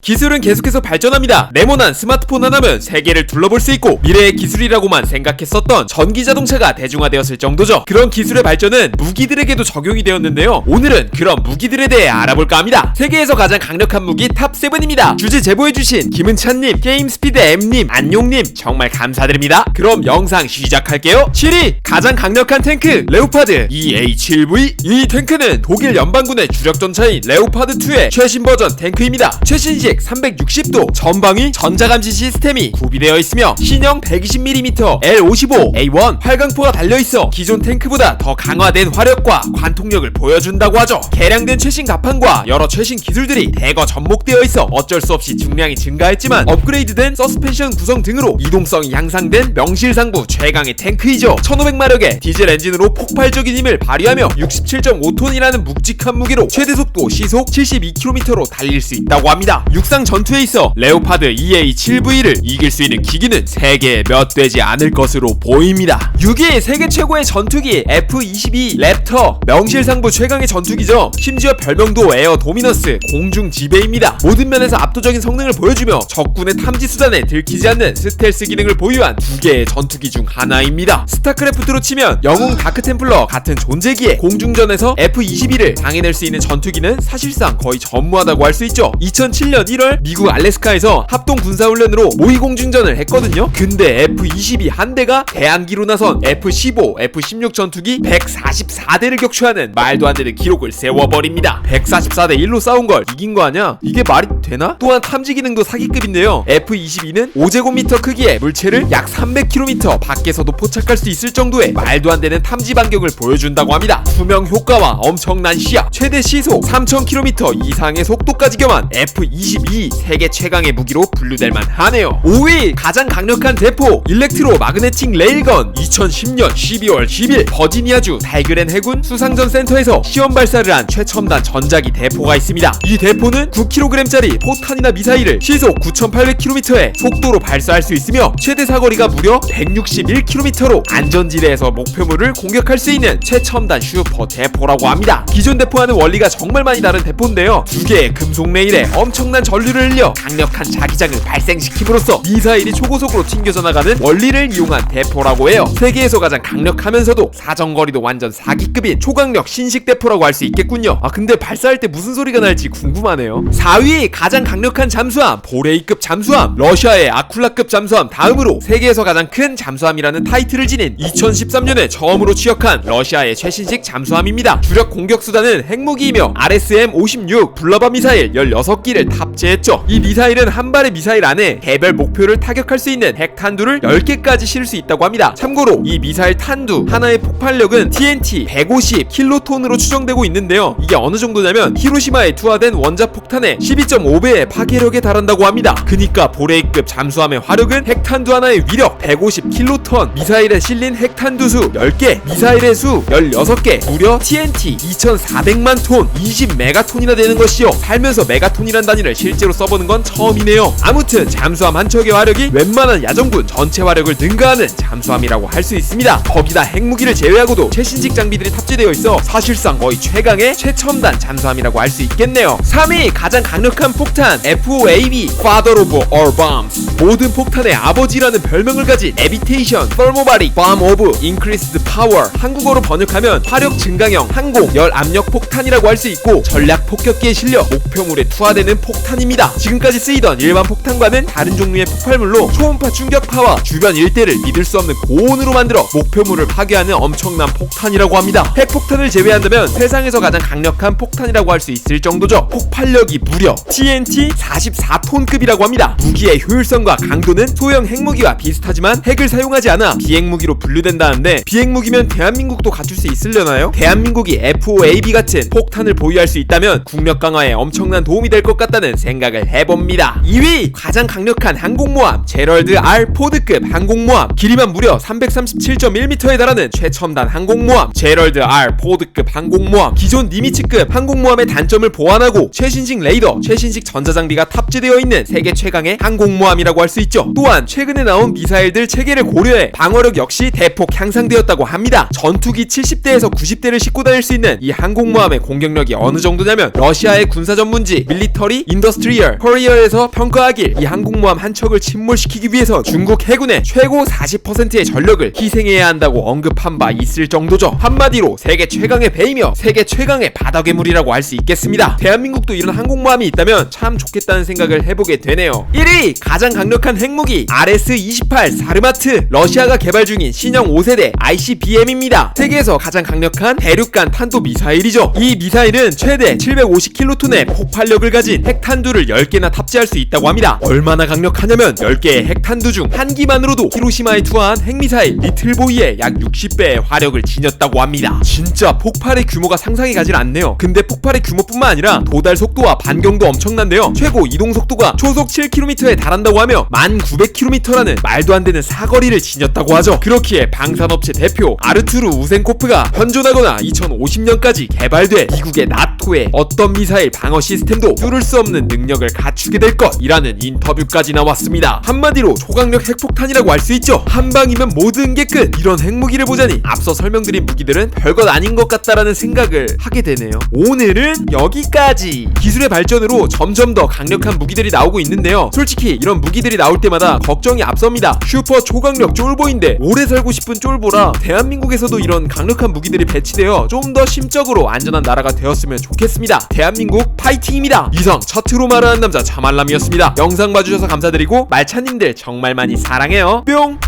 기술은 계속해서 발전합니다. 네모난 스마트폰 하나면 세계를 둘러볼 수 있고 미래의 기술이라고만 생각했었던 전기자동차가 대중화되었을 정도죠. 그런 기술의 발전은 무기들에게도 적용이 되었는데요. 오늘은 그런 무기들에 대해 알아볼까 합니다. 세계에서 가장 강력한 무기 탑7입니다. 주제 제보해주신 김은찬님, 게임스피드M님, 안용님 정말 감사드립니다. 그럼 영상 시작할게요. 7위 가장 강력한 탱크 레오파드 EA7V. 이 탱크는 독일 연방군의 주력전차인 레오파드2의 최신 버전 탱크입니다. 최신식 360도 전방위 전자감시 시스템이 구비되어 있으며 신형 120mm L55A1 활강포가 달려있어 기존 탱크보다 더 강화된 화력과 관통력을 보여준다고 하죠. 개량된 최신 갑판과 여러 최신 기술들이 대거 접목되어 있어 어쩔 수 없이 중량이 증가했지만 업그레이드된 서스펜션 구성 등으로 이동성이 향상된 명실상부 최강의 탱크이죠. 1500마력의 디젤 엔진으로 폭발적인 힘을 발휘하며 67.5톤이라는 묵직한 무게로 최대 속도 시속 72km로 달릴 수 있다고 합니다. 육상 전투에 있어 레오파드 EA7V를 이길 수 있는 기기는 세계에 몇 되지 않을 것으로 보입니다. 6위 세계 최고의 전투기 F-22 랩터. 명실상부 최강의 전투기죠. 심지어 별명도 에어 도미너스, 공중 지배입니다. 모든 면에서 압도적인 성능을 보여주며 적군의 탐지 수단에 들키지 않는 스텔스 기능을 보유한 두 개의 전투기 중 하나입니다. 스타크래프트로 치면 영웅 다크템플러 같은 존재기에 공중전에서 F-22를 당해낼 수 있는 전투기는 사실상 거의 전무하다고 할 수 있죠. 2007년 1월 미국 알래스카에서 합동 군사훈련으로 모의 공중전을 했거든요. 근데 F-22 한 대가 대항기로 나선 F-15, F-16 전투기 144대를 격추하는 말도 안 되는 기록을 세워버립니다. 144대 1로 싸운 걸 이긴 거 아냐? 이게 말이 되나? 또한 탐지 기능도 사기급인데요. F-22는 5제곱미터 크기의 물체를 약 300km 밖에서도 포착할 수 있을 정도의 말도 안 되는 탐지 반경을 보여준다고 합니다. 투명 효과와 엄청난 시야, 최대 시속 3000km 이상의 속도까지 겸한 F-22 세계 최강의 무기로 분류될 만하네요. 5위 가장 강력한 대포 일렉트로 마그네틱 레일건. 2010년 12월 10일 버지니아주 달그랜 해군 수상전 센터에서 시험 발사를 한 최첨단 전자기 대포가 있습니다. 이 대포는 9kg짜리 포탄이나 미사일을 시속 9800km의 속도로 발사할 수 있으며 최대 사거리가 무려 161km로 안전지대에서 목표물을 공격할 수 있는 최첨단 슈퍼 대포라고 합니다. 기존 대포와는 원리가 정말 많이 다른 대포인데요. 두 개의 금속 레일에 엄청난 전류를 흘려 강력한 자기장을 발생시킴으로써 미사일이 초고속으로 튕겨져 나가는 원리를 이용한 대포라고 해요. 세계에서 가장 강력하면서도 사정거리도 완전 사기급인 초강력 신식 대포라고 할 수 있겠군요. 근데 발사할 때 무슨 소리가 날지 궁금하네요. 4위 가장 강력한 잠수함 보레이급 잠수함. 러시아의 아쿨라급 잠수함 다음으로 세계에서 가장 큰 잠수함이라는 타이틀을 지닌 2013년에 처음으로 취역한 러시아의 최신식 잠수함입니다. 주력 공격 수단은 핵무기이며 RSM-56 블러바 미사일 16기를 탑재했죠. 이 미사일은 한 발의 미사일 안에 개별 목표를 타격할 수 있는 핵탄두를 10개까지 실을 수 있다고 합니다. 참고로 이 미사일 탄두 하나의 폭발력은 TNT 150킬로톤으로 추정되고 있는데요. 이게 어느 정도냐면 히로시마에 투하된 원자폭탄의 12.5배의 파괴력에 달한다고 합니다. 그니까 보레이급 잠수함의 화력은 핵탄두 하나의 위력 150킬로톤, 미사일에 실린 핵탄두 수 10개, 미사일의 수 16개, 무려 TNT 2400만 톤, 20메가톤이나 되는 것이요. 살면서 메가톤이란 단위를 실제로 써보는 건 처음이네요. 아무튼 잠수함 한 척의 화력이 웬만한 야전군 전체 화력을 능가하는 잠수함이라고 할 수 있습니다. 거기다 핵무기를 제외하고도 최신식 장비들이 탑재되어 있어 사실상 거의 최강의 최첨단 잠수함이라고 할 수 있겠네요. 3위 가장 강력한 폭탄 FOAB Father of All Bombs. 모든 폭탄의 아버지라는 별명을 가진 Levitation Thermobaric Bomb of Increased Power. 한국어로 번역하면 화력 증강형 항공 열 압력 폭탄이라고 할 수 있고 전략 폭격기에 실려 목표물에 투하되는 폭탄입니다. 지금까지 쓰이던 일반 폭탄과는 다른 종류의 폭발물로 초음파 충격파와 주변 일대를 믿을 수 없는 고온으로 만들어 목표물을 파괴하는 엄청난 폭탄이라고 합니다. 핵폭탄을 제외한다면 세상에서 가장 강력한 폭탄이라고 할 수 있을 정도죠. 폭발력이 무려 TNT 44톤급이라고 합니다. 무기의 효율성과 강도는 소형 핵무기와 비슷하지만 핵을 사용하지 않아 비핵무기로 분류된다는데 비핵무기면 대한민국도 갖출 수 있으려나요? 대한민국이 FOAB 같은 폭탄을 보유할 수 있다면 국력 강화에 엄청난 도움이 될 것 같다는 생각을 해봅니다. 2위 가장 강력한 항공모함 제럴드 R 포드급 항공모함. 길이만 무려 337.1m에 달하는 최첨단 항공모함 제럴드 R 포드급 항공모함. 기존 니미츠급 항공모함의 단점을 보완하고 최신식 레이더, 최신식 전자장비가 탑재되어 있는 세계 최강의 항공모함이라고 있다고 할 수 있죠. 또한 최근에 나온 미사일들 체계를 고려해 방어력 역시 대폭 향상되었다고 합니다. 전투기 70대에서 90대를 싣고 다닐 수 있는 이 항공모함의 공격력이 어느 정도냐면 러시아의 군사 전문지 밀리터리 인더스트리얼 코리어에서 평가하길 이 항공모함 한 척을 침몰시키기 위해서 중국 해군의 최고 40%의 전력을 희생해야 한다고 언급한 바 있을 정도죠. 한마디로 세계 최강의 배이며 세계 최강의 바다괴물이라고 할 수 있겠습니다. 대한민국도 이런 항공모함이 있다면 참 좋겠다는 생각을 해보게 되네요. 1위 가장 강력한 핵무기 RS-28 사르마트, 러시아가 개발 중인 신형 5세대 ICBM입니다. 세계에서 가장 강력한 대륙간 탄도 미사일이죠. 이 미사일은 최대 750킬로톤의 폭발력을 가진 핵탄두를 10개나 탑재할 수 있다고 합니다. 얼마나 강력하냐면 10개의 핵탄두 중 한 기만으로도 히로시마에 투하한 핵미사일 리틀보이의 약 60배의 화력을 지녔다고 합니다. 진짜 폭발의 규모가 상상이 가질 않네요. 근데 폭발의 규모뿐만 아니라 도달 속도와 반경도 엄청난데요. 최고 이동 속도가 초속 7km에 달한다고 하며 1900km라는 말도 안 되는 사거리를 지녔다고 하죠. 그렇기에 방산업체 대표 아르투르 우센코프가 현존하거나 2050년까지 개발돼 미국의 나토의 어떤 미사일 방어 시스템도 뚫을 수 없는 능력을 갖추게 될 것이라는 인터뷰까지 나왔습니다. 한마디로 초강력 핵폭탄이라고 할 수 있죠. 한 방이면 모든 게 끝. 이런 핵무기를 보자니 앞서 설명드린 무기들은 별것 아닌 것 같다라는 생각을 하게 되네요. 오늘은 여기까지. 기술의 발전으로 점점 더 강력한 무기들이 나오고 있는데요. 솔직히 이런 무기들이 나올 때마다 걱정이 앞섭니다. 슈퍼 초강력 쫄보인데 오래 살고 싶은 쫄보라 대한민국에서도 이런 강력한 무기들이 배치되어 좀 더 심적으로 안전한 나라가 되었으면 좋겠습니다. 대한민국 파이팅입니다. 이상 차트로 말하는 남자 자말람이었습니다. 영상 봐주셔서 감사드리고 말차님들 정말 많이 사랑해요. 뿅.